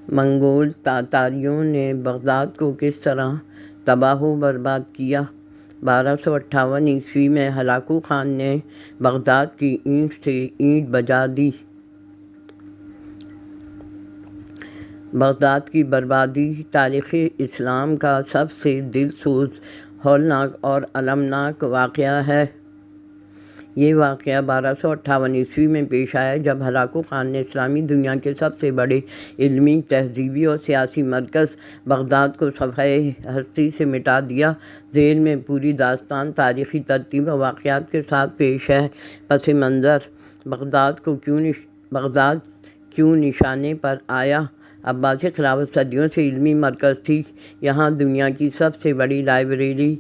منگول تاتاریوں نے بغداد کو کس طرح تباہ و برباد کیا؟ 1258 میں ہلاکو خان نے بغداد کی اینٹ سے اینٹ بجا دی۔ بغداد کی بربادی تاریخ اسلام کا سب سے دلسوز، ہولناک اور المناک واقعہ ہے۔ یہ واقعہ 1258 میں پیش آیا جب ہلاکو خان نے اسلامی دنیا کے سب سے بڑے علمی، تہذیبی اور سیاسی مرکز بغداد کو صفحۂ ہستی سے مٹا دیا۔ ذیل میں پوری داستان تاریخی ترتیب و واقعات کے ساتھ پیش ہے۔ پس منظر: بغداد کیوں نشانے پر آیا؟ عباسی خلافت صدیوں سے علمی مرکز تھی۔ یہاں دنیا کی سب سے بڑی لائبریری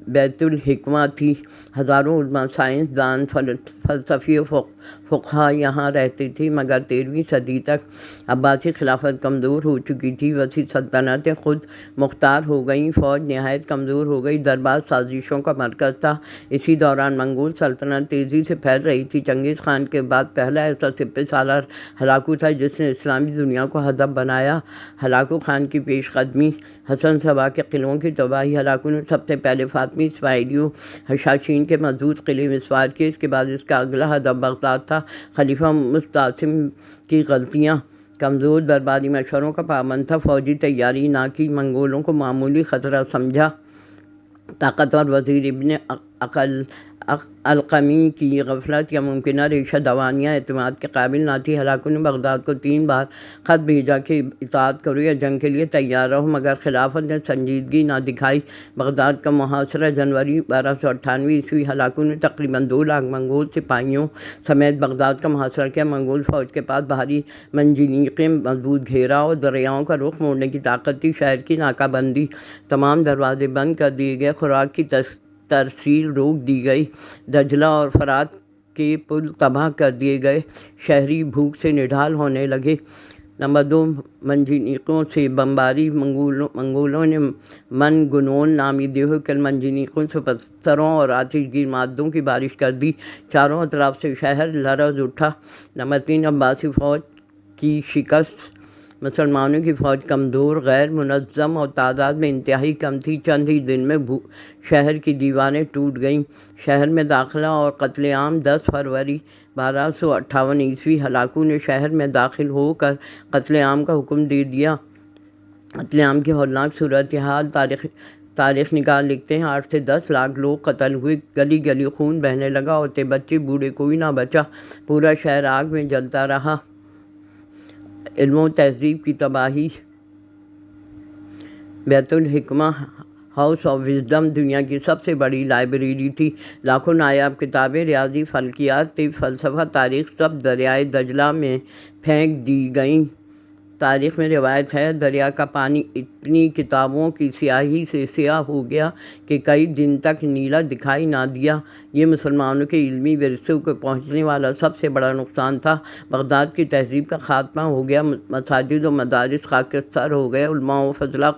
بیت الحکمہ تھی۔ ہزاروں علماء، سائنس دان، فلسفی و فقہا یہاں رہتے تھے، مگر 13ویں صدی تک عباسی خلافت کمزور ہو چکی تھی۔ وسیع سلطنتیں خود مختار ہو گئیں، فوج نہایت کمزور ہو گئی، دربار سازشوں کا مرکز تھا۔ اسی دوران منگول سلطنت تیزی سے پھیل رہی تھی۔ چنگیز خان کے بعد پہلا ایسا سپہ سالار ہلاکو تھا جس نے اسلامی دنیا کو ہدف بنایا۔ ہلاکو خان کی پیش قدمی، حسن صبا کے قلعوں کی تباہی: ہلاکو نے سب سے پہلے فاطمی اسماعیلیوں حشاشین کے مضبوط قلعے مسمار کیے۔ اس کے بعد اس کا اگلا ہدف بغداد تھا۔ خلیفہ مستعصم کی غلطیاں: کمزور، درباری مشوروں کا پابند تھا، فوجی تیاری نہ کی، منگولوں کو معمولی خطرہ سمجھا۔ طاقتور وزیر ابن القمی کی غفلت یا ممکنہ ریشہ دوانیاں اعتماد کے قابل نہ تھی۔ ہلاکو نے بغداد کو 3 بار خط بھیجا کہ اطاعت کرو یا جنگ کے لیے تیار رہو، مگر خلافت نے سنجیدگی نہ دکھائی۔ بغداد کا محاصرہ: جنوری 1298 ہلاکو نے تقریباً 2 لاکھ منگول سپاہیوں سمیت بغداد کا محاصرہ کیا۔ منگول فوج کے پاس بھاری منجنیقیں، مضبوط گھیرا اور دریاؤں کا رخ موڑنے کی طاقت تھی۔ شہر کی ناکہ بندی، تمام دروازے بند کر دیے گئے، خوراک کی ترسیل روک دی گئی، دجلہ اور فرات کے پل تباہ کر دیے گئے، شہری بھوک سے نڈھال ہونے لگے۔ نمبر 2، منجنیقوں سے بمباری: منگولوں نے من گنون نامی دیوہکل منجنیقوں سے پتھروں اور آتش گیر مادوں کی بارش کر دی۔ چاروں اطراف سے شہر لرز اٹھا۔ نمبر 3، عباسی فوج کی شکست: مسلمانوں کی فوج کمزور، غیر منظم اور تعداد میں انتہائی کم تھی۔ چند ہی دن میں شہر کی دیواریں ٹوٹ گئیں۔ شہر میں داخلہ اور قتل عام: 10 فروری 1258 ہلاکو نے شہر میں داخل ہو کر قتل عام کا حکم دے دیا۔ قتل عام کی ہولناک صورتحال: تاریخ نگار لکھتے ہیں 8 سے 10 لاکھ لوگ قتل ہوئے، گلی گلی خون بہنے لگا، عورتیں، بچے، بوڑھے کوئی نہ بچا، پورا شہر آگ میں جلتا رہا۔ علم و تہذیب کی تباہی: بیت الحکمہ ہاؤس آف وزڈم دنیا کی سب سے بڑی لائبریری تھی۔ لاکھوں نایاب کتابیں، ریاضی، فلکیات، طب، فلسفہ، تاریخ، سب دریائے دجلہ میں پھینک دی گئیں۔ تاریخ میں روایت ہے دریا کا پانی اتنی کتابوں کی سیاہی سے سیاہ ہو گیا کہ کئی دن تک نیلا دکھائی نہ دیا۔ یہ مسلمانوں کے علمی ورثے کو پہنچنے والا سب سے بڑا نقصان تھا۔ بغداد کی تہذیب کا خاتمہ ہو گیا، مساجد و مدارس خاکستر ہو گئے، علماء و فضلاء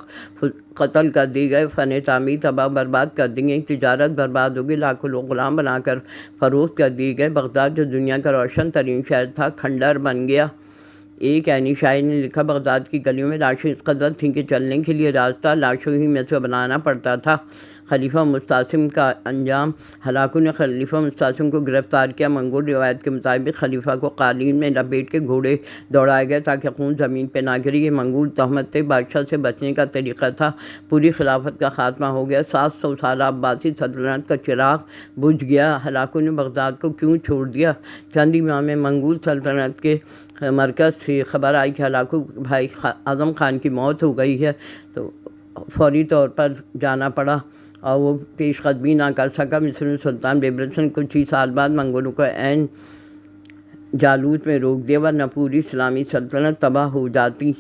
قتل کر دیے گئے، فن تعمیر تباہ برباد کر دی گئی، تجارت برباد ہو گئی، لاکھوں لوگ غلام بنا کر فروخت کر دیے گئے۔ بغداد جو دنیا کا روشن ترین شہر تھا، کھنڈر بن گیا۔ ایک عینی شاعر نے لکھا، بغداد کی گلیوں میں لاشیں اس قدر تھیں کہ چلنے کے لیے راستہ لاشوں ہی میں سے بنانا پڑتا تھا۔ خلیفہ مستعصم کا انجام: ہلاکو نے خلیفہ مستعصم کو گرفتار کیا۔ منگول روایت کے مطابق خلیفہ کو قالین میں لپیٹ کے گھوڑے دوڑائے گئے تاکہ خون زمین پہ نہ گرے۔ یہ منگول تہمت تھے، بادشاہ سے بچنے کا طریقہ تھا۔ پوری خلافت کا خاتمہ ہو گیا، 700 سالہ عباسی سلطنت کا چراغ بجھ گیا۔ ہلاکو نے بغداد کو کیوں چھوڑ دیا؟ چند ہی ماہ میں منگول سلطنت کے مرکز سے خبر آئی کہ ہلاکو بھائی اعظم خان کی موت ہو گئی ہے، تو فوری طور پر جانا پڑا اور وہ پیش قدمی نہ کر سکا۔ مصر میں سلطان بیبرس نے کچھ ہی سال بعد منگولوں کو عین جالوت میں روک دیا، ورنہ پوری اسلامی سلطنت تباہ ہو جاتی۔